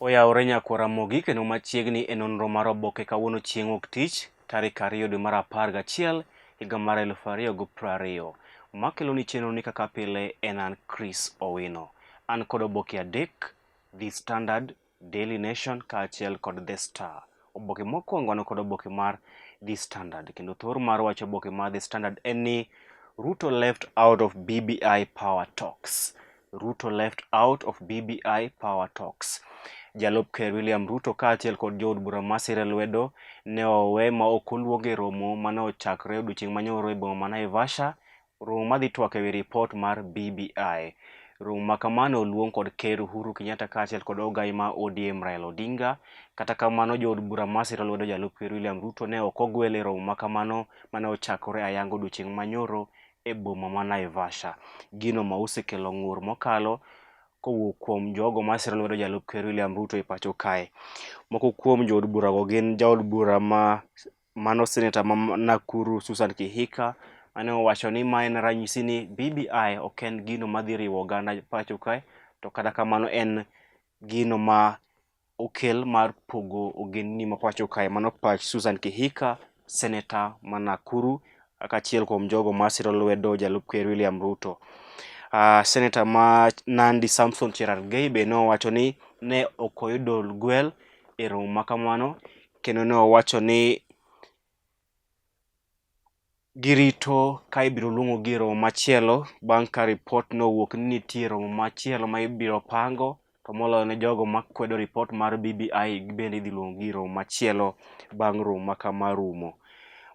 Oyawore nyakwara mogik kendo machiegni e nonro mar oboke kawuono chieng' wuok tich tarik 2 dwe mar 11 higa mar 2020. Makelo ni chenro ni kaka pile en an Chris Owino. An kod oboke adek, The Standard, Daily Nation kaachiel kod The Star. Oboke mokwongo an kod oboke mar The Standard, kendo thor mar wach oboke mar The Standard en ni Ruto left out of BBI power talks. Ruto left out of BBI power talks. Jalup Ker William Ruto kaachiel kod jood bura masire lwedo ne owe ma ok oluong e romo mane ochakre odiochieng' manyoro e boma ma Naivasha, romo madhi twak ewi ripot mar BBI. Romo ma kamano oluong kod Ker Uhuru Kenyatta kaachiel kod ogai ma ODM Raila Odinga. Kata kamano jood bura masire lwedo jalup Ker William Ruto ne ok ogwel e romo ma kamano mane ochakore ayanga odiochieng' manyoro e boma ma Naivasha. Gino ma osekelo ng'ur mokalo kowuok kuom jogo masiro lwedo jalup Ker William Ruto e pacho kae. Moko kuom jood bura go gin jaod bura mano seneta ma Nakuru Susan Kihika, mane owacho ni ma en ranyisi ni BBI ok en gino madhi riwo oganda pacho kae, to kata kamano en gino ma okel mar pogo ogendni ma pacho kae. Mano pach Susan Kihika, seneta ma Nakuru, achiel kuom jogo masiro lwedo jalup Ker William Ruto. Seneta ma Nandi Samson Cherargei be nowacho ni ne ok oyudo gwel e romo ma kamano, kendo ne owacho ni girito ka ibiro luongogi e romo machielo bang' ka ripot nowuok ni nitie romo machielo ma ibiro pango, to moloyo ne jogo makwedo ripot mar BBI bende idhi luongogi e romo machielo bang' romo ma kama rumo.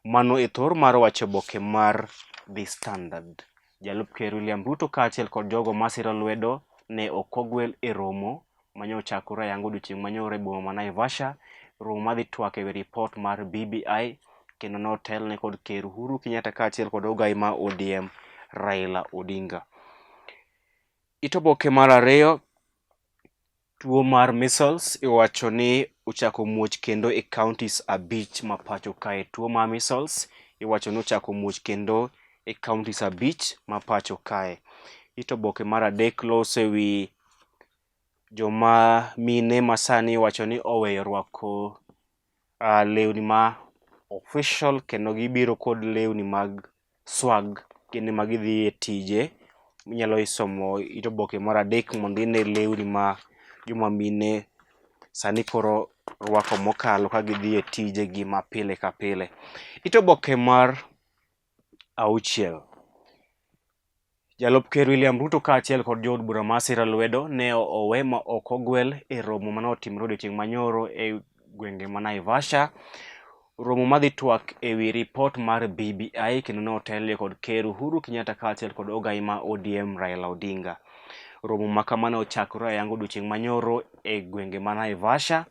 Mano e thor mar wach oboke mar The Standard. Jalup Ker William Ruto kaachiel kod jogo masiro lwedo ne ok ogwel e romo mane ochakore ayanga odiochieng' manyoro e boma ma Naivasha, romo madhi twak ewi ripot mar BBI, kendo ne otelne kod Ker Uhuru Kenyatta kaachiel kod ogai ma ODM Raila Odinga. It oboke mar ariyo, tuo mar measles iwacho ni ochako muoch kendo e counties 5 ma pacho kae. Tuo mar measles iwacho ni ochako muoch kendo e counties 5 ma pacho kae. It oboke mar adek loso ewi joma mine ma sani iwacho ni oweyo rwako lewni ma official kendo gibiro kod lewni mag swag kendo ma gidhi e tije. Inyalo somo it oboke mar adek mondo ine lewni ma joma mine sani koro rwako mokalo ka gidhi e tijegi ma pile ka pile. It oboke mar 6, Jalup Ker William Ruto kaachiel kod jood bura masira lwedo ne owe ma ok ogwel e romo mane otimore odiochieng' manyoro e gwenge ma Naivasha, romo madhi twak ewi ripot mar BBI, kendo ne otelne kod Ker Uhuru Kenyatta kaachiel kod ogai ma ODM Raila Odinga. Romo ma kama ne ochakore ayanga odiochieng' manyoro e gwenge ma Naivasha,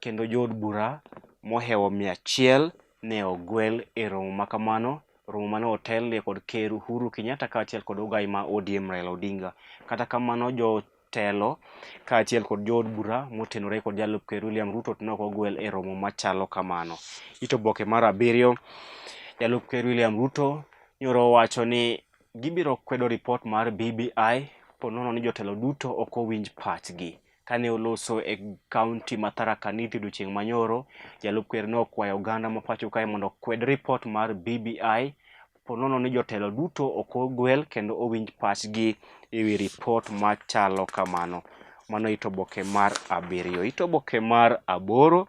kendo jood bura mohewo 100 ne ogwel e romo ma kamano, romo mane otelne kod Ker Uhuru Kenyatta kaachiel kod ogai ma ODM Raila Odinga. Kata kamano jotelo kaachiel kod jood bura motenore kod jalup Ker William Ruto to ne ok ogwel e romo machalo kamano. It oboke mar 7, jalup Ker William Ruto nyoro owacho ni gibiro kwedo ripot mar BBI po nono ni jotelo duto ok owinj pachgi. Kane oloso e kaunti ma Tharaka Nithi odiochieng' manyoro, jalup Ker ne okwayo oganda ma pacho kae mondo okwed ripot mar BBI po nono ni jotelo duto ok ogwel kendo owinj pachgi ewi ripot machalo kamano. Mano it oboke mar 7. It oboke mar 8,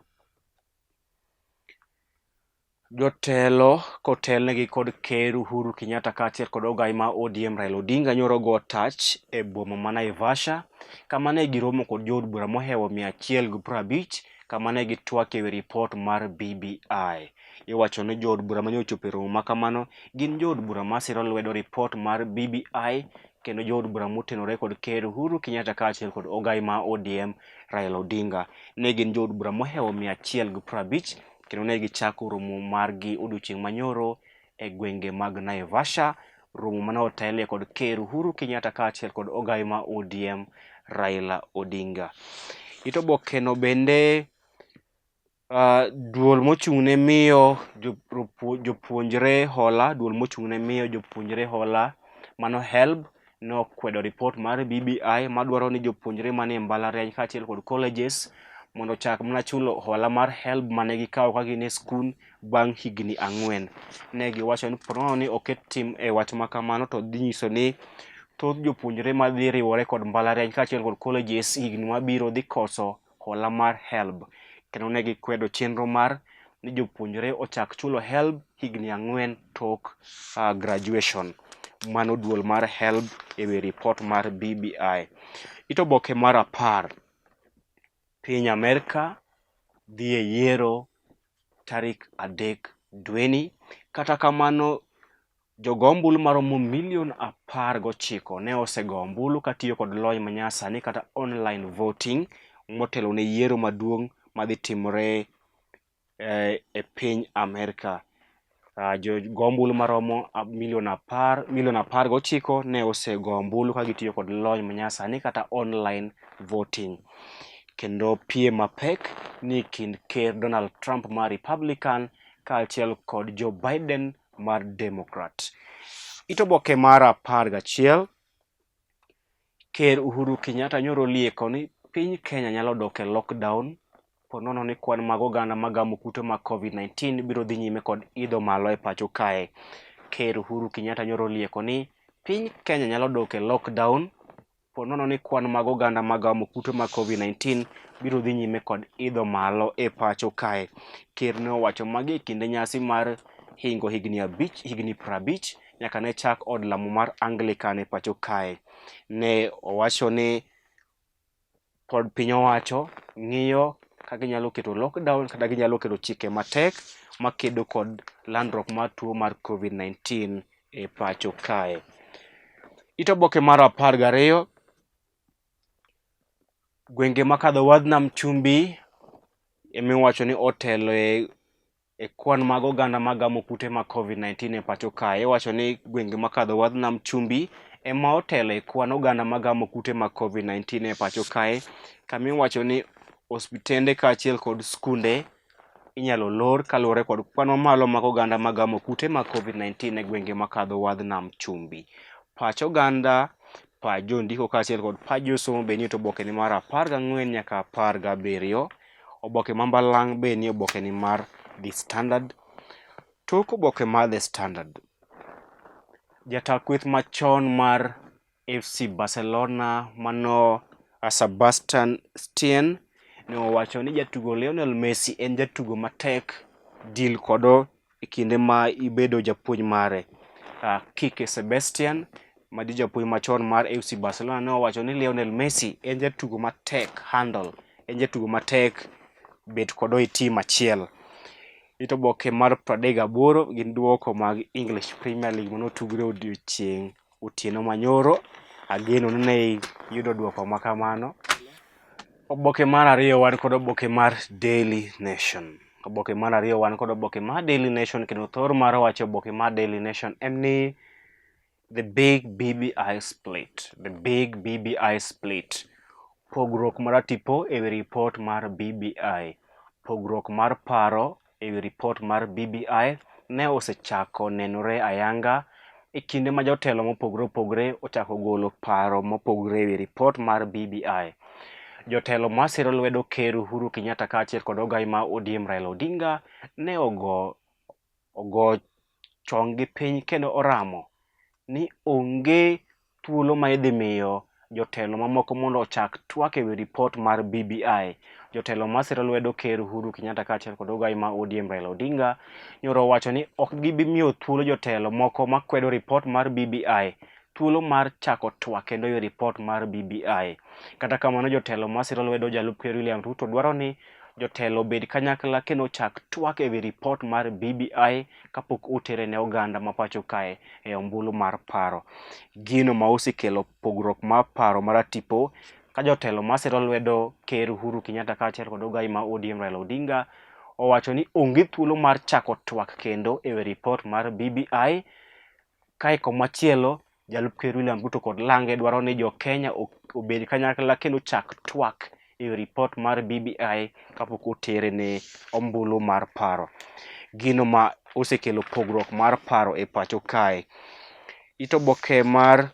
jotelo kotelnegi kod Ker Uhuru Kenyatta kaachiel kod ogai ma ODM Raila Odinga nyoro go tach e boma ma Naivasha, kama ne giromo kod jood bura mohewo 150 kama ne gitwak ewi ripot mar BBI. Iwacho ni jood bura mane ochopo e romo ma kamano gin jood bura masiro lwedo ripot mar BBI, kendo jood bura motenore kod Ker Uhuru Kenyatta kaachiel kod ogai ma ODM Raila Odinga. Ne gin jood bura mohewo 150 kendo ne gichako romo margi odiochieng' manyoro e gwenge mag Naivasha, romo mane otelne kod Ker Uhuru Kenyatta kaachiel kod ogai ma ODM Raila Odinga. It oboke no bende duol mochung'ne miyo jopuonjre hola, duol mochung'ne miyo jopuonjre hola mano HELB nokwedo ripot mar BBI madwaro ni jopuonjre manie mbalariany kaachiel kod colleges mondo ochak mana chulo hola mar HELB mane gikawo ka gin e skul bang' higni 4. Ne giwacho ni ponono ni oket tim e wach makamano to dhi nyiso ni thoth jopuonjre madhi riwore kod mbalariany kaachiel kod colleges higni mabiro dhi koso hola mar HELB. Kendo ne gikwedo chenro mar ni jopuonjre ochak chulo HELB higni 4 tok graduation. Mano duol mar HELB ewi ripot mar BBI. Oboke mar 10. Piny Amerka dhi e yiero tarik 3 dweni. Kata kamano, jogo ombulu maromo milion 19 ne osego ombulu katiyo kod lony manyasani kata online voting motelo ne yiero maduong' madhi timore e piny Amerka. Jogo ombulu maromo milion 19 ne osego ombulu ka gitiyo kod lony manyasani kata online voting. Kendo piem mapek ni kind ker Donald Trump mar Republican kaachiel kod Joe Biden mar Democrat. Oboke mar 11. Ker Uhuru Kenyatta nyoro lieko ni piny Kenya nyalo dok e lockdown ponono ni kwan mag oganda magamo kute mag COVID-19 biro dhi nyime kod idho malo e pacho kae. Ker Uhuru Kenyatta nyoro lieko ni piny Kenya nyalo dok e lockdown ponono ni kwan mag oganda magamo kute mag COVID-19 biro dhi nyime kod idho malo e pacho kae. Ker ne owacho magi e kinde nyasi mar hingo higni 50 nyaka ne chak od lamo mar Anglican e pacho kae. Ne owacho ni pod piny owacho ng'iyo ka ginyalo keto lockdown kata ginyalo keto chike matek makedo kod landruok mar tuo mar COVID-19 e pacho kae. Oboke mar 12. Gwenge makadho wadh nam chumbi emiwacho ni otelo e kwan mag oganda magamo kute mag COVID-19 e pacho kae. Iwacho ni gwenge makadho wadh nam chumbi ema otelo e kwan oganda magamo kute mag COVID-19 e pacho kae, kama iwacho ni osiptende kaachiel kod skunde inyalo lor kaluwore kod kwan mamalo mag oganda magamo kute mag COVID-19 e gwenge makadho wadh nam chumbi. Pach oganda, pach jondiko kaachiel kod pach josomo be nie oboke ni mar 14 nyaka 17. Oboke ma mbalang' be nie oboke ni mar The Standard. Tok oboke mar The Standard. Jataa kweth machon mar FC Barcelona mano Sebastian Stien ne owacho ni jatugo Lionel Messi en jatugo matek deal kodo e kinde ma ibedo japuonj mare. Kike Sebastian madi japuonj machon mar FC Barcelona ne owacho ni Lionel Messi en jatugo matek handle, en jatugo matek bet kodo e team achiel. Oboke mar 38 gin duoko mag English Premier League manotugre odiochieng' otieno manyoro. Ageno ni ne yudo duoko makamano. Oboke mar 2 wan kod oboke mar Daily Nation. Oboke mar 2 wan kod oboke mar Daily Nation kendo thor mar wacho oboke mar Daily Nation en ni The Big BBI Split. The Big BBI Split. Pogruok mar tipo ewi ripot mar BBI. Pogruok mar paro ewi ripot mar BBI ne osechako nenore ayanga e kinde ma jotelo mopogore opogore ochako golo paro mopogore ewi ripot mar BBI. Jotelo masiro lwedo ker Uhuru Kenyatta kaachiel kod ogai ma ODM Raila Odinga ne ogo chong gi piny kendo oramo ni onge thuolo ma idhi miyo jotelo mamoko mondo ochak twak ewi ripot mar BBI. Jotelo masiro lwedo ker Uhuru Kenyatta kaachiel kod ogai ma ODM Raila Odinga nyoro owacho ni ok gibi miyo thuolo jotelo moko makwedo ripot mar BBI thuolo mar chako twak kendo ewi ripot mar BBI. Kata kamano, jotelo masiro lwedo jalup ker William Ruto dwaro ni jotelo bed kanyakla kendo chak twak ewi ripot mar BBI kapok otere ne oganda ma pacho kae e ombulu mar paro. Gino ma osekelo pogruok mar paro mar tipo ka jotelo masiro lwedo ker Uhuru Kenyatta kaachiel kod ogai ma ODM Raila Odinga owacho ni onge thuolo mar chako twak kendo ewi ripot mar BBI. Kae komachielo, jalup ker William Ruto kod Lange dwaro ni jo Kenya obed kanyakla kendo chak twak ewi ripot mar BBI kapok otere ne ombulu mar paro. Gino ma osekelo pogruok mar paro e pacho kae. Oboke mar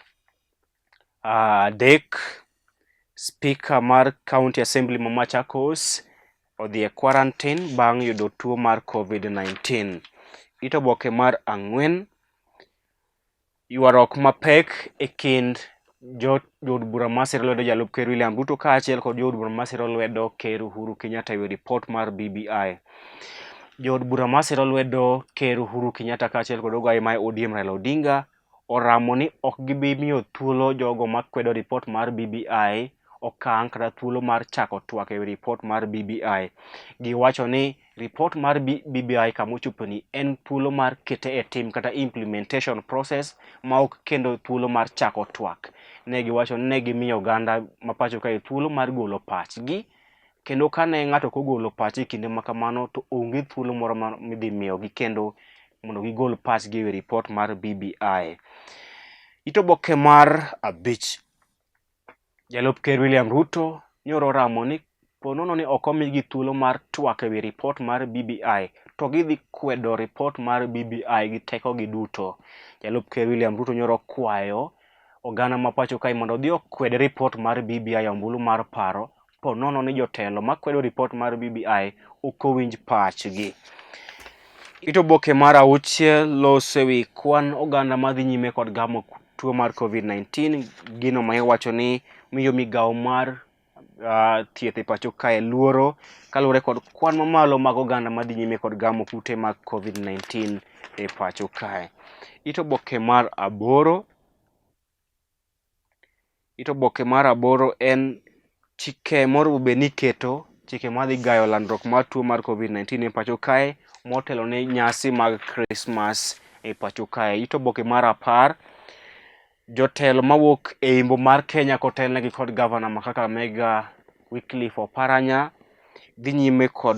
Adek, Speaker mar County Assembly ma Machakos odhi e quarantine bang' yudo tuo mar COVID-19. Ito oboke mar 4, ywaruok mapek e kind jood bura masiro lwedo jalup ker William Ruto kaachiel kod jood bura masiro lwedo ker Uhuru Kenyatta ewi ripot mar BBI. Jood bura masiro lwedo ker Uhuru Kenyatta kaachiel kod ogai ma ODM Raila Odinga oramo ni ok gibi miyo thuolo jogo makwedo ripot mar BBI okang' kata thuolo mar chako twak ewi ripot mar BBI. Giwacho ni ripot mar BBI kamochuponi en thuolo mar kete e tim kata implementation process ma ok kendo thuolo mar chako twak. Ne giwacho ni ne gimiyo oganda mapacho kae thuolo mar golo pachgi, kendo kane ng'ato kogolo pache kinde makamano to onge thuolo moro midhi miyogi kendo mondo gigol pachgi ewi ripot mar BBI. Ito oboke mar 5, Jalup ker William Ruto nyoro oramo ni ponono ni ok omigi thuolo mar twak ewi ripot mar BBI to gidhi kwedo ripot mar BBI gi tekogi duto. Jalup ker William Ruto nyoro kwayo oganda mapacho kae mondo odhi okwed ripot mar BBI ombulu mar paro ponono ni jotelo makwedo ripot mar BBI ok owinj pachgi. Ito oboke mar 6 loso ewi kwan oganda madhi nyime kod gamo tuo mar COVID-19, gino ma iwacho ni miyo migawo mar thieth e pacho kae luoro kaluwore kod kwan mamalo mag oganda madhi nyime kod gamo kute mag COVID-19 e pacho kae. Ito oboke mar 8, en chike moro be niketo, chike madhi gayo landruok mar tuo mar COVID-19 e pacho kae motelo ne nyasi mag Christmas e pacho kae. Ito oboke mar 10, jotelo mawuok e Imbo mar Kenya kotelnegi kod gavana ma Kakamega Wycliffe Oparanya dhi nyime kod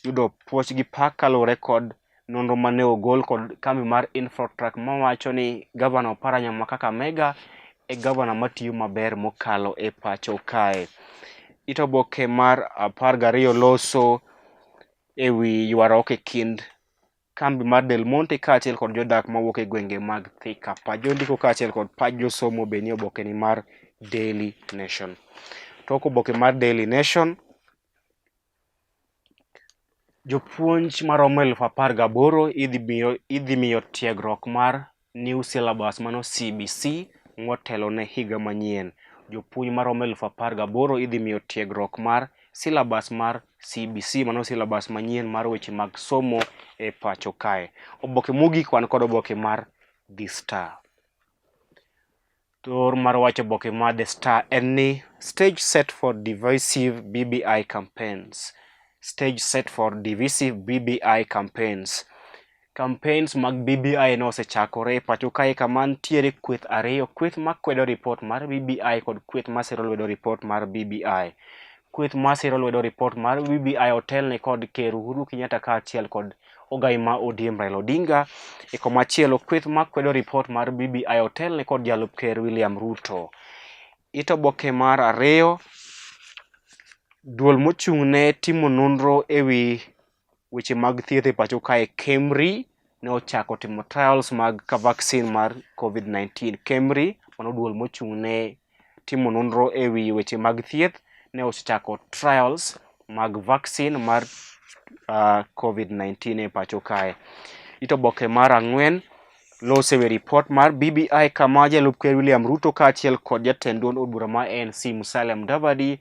yudo puoch gi pak kaluwore kod nonro mane ogol kod kambi mar Infotrak mawacho ni gavana Oparanya ma Kakamega e gavana matiyo maber mokalo e pacho kae. Ito oboke mar 12 loso ewi ywaruok e kind kambi mar Del Monte kaachiel kod jodak mawuok e gwenge mag Thika. Pach jondiko kaachiel kod pach josomo be nie oboke ni mar Daily Nation. Tok oboke mar Daily Nation, jopuonj maromo 18,000 idhi miyo tiegruok mar New Syllabus mano CBC motelo ne higa manyien. Jopuonj maromo 18,000 idhi miyo tiegruok mar syllabus mar CBC mano syllabus manyien mar weche mag somo e pacho kae. Oboke mogik wan kod oboke mar The Star. Thor mar wacho oboke mar The Star en ni stage set for divisive BBI campaigns. Stage set for divisive BBI campaigns. Campaigns mag BBI no osechakore e pacho kae kama nitiere kweth ariyo, kweth makwedo ripot mar BBI kod kweth masiro lwedo ripot mar BBI. Kweth masiro lwedo ripot mar BBI otelne kod ker Uhuru Kenyatta kaachiel kod ogai ma ODM Raila Odinga. E komachielo kweth makwedo ripot mar BBI otelne kod jalup ker William Ruto. Ito oboke mar 2, duol mochung'ne timo nonro ewi weche mag thieth e pacho kae KEMRI ne ochako timo trials mag vaccine mar COVID-19. KEMRI mano duol mochung'ne timo nonro ewi weche mag thieth ne osechako trials mag vaccine mar COVID-19 e pacho kae. Ito oboke mar 4 loso ewi ripot mar BBI kama jalup ker William Ruto kaachiel kod jatend duond od bura mar ANC Musalia Mudavadi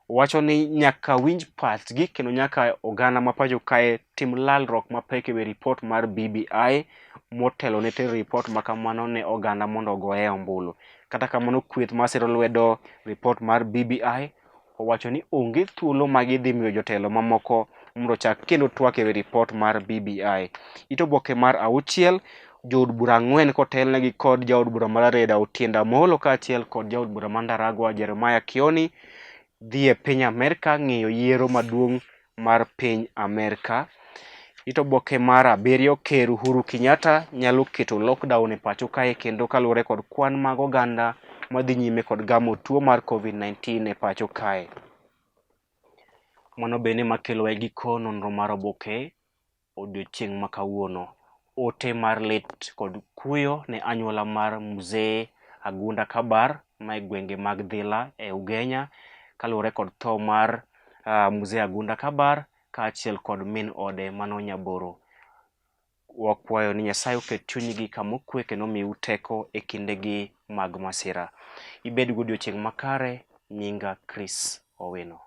wacho ni nyaka winj pachgi kendo nyaka oganda ma pacho kae tim lalruok mapek ewi ripot mar BBI motelo ne tero ripot makamano ne oganda mondo ogoye ombulu. Kata kamano kweth masiro lwedo ripot mar BBI owacho ni onge thuolo ma gidhi miyo jotelo mamoko mondo chak kendo twak ewi ripot mar BBI. Ito oboke mar 6, jood bura 4 kotelnegi kod jaod bura mar Reda Otiende Amollo kaachiel kod jaod bura mar Ndaragwa Jeremiah Kioni dhi e piny Amerka ng'iyo yiero maduong' mar piny Amerka. Ito oboke mar 7, ker Uhuru Kenyatta nyalo keto lockdown e pacho kae kendo kaluwore kod kwan mag oganda madhi nyime kod gamo tuo mar COVID-19 e pacho kae. Mano bende makelo e giko nonro mar oboke odiochieng' ma kawuono. Ote mar lit kod kuyo ne anyuola mar Mzee Agunda Kabar ma e gwenge mag Dhila e Ugenya, kaluwore kod tho mar Mzee Agunda Kabar kaachiel kod min ode mano Nyaboro. Wakwayo ni Nyasaye oket chunygi kama okwe kendo omiu teko e kindegi mag masira. Ibed gi odiochieng' makare. Nyinga Chris Owino.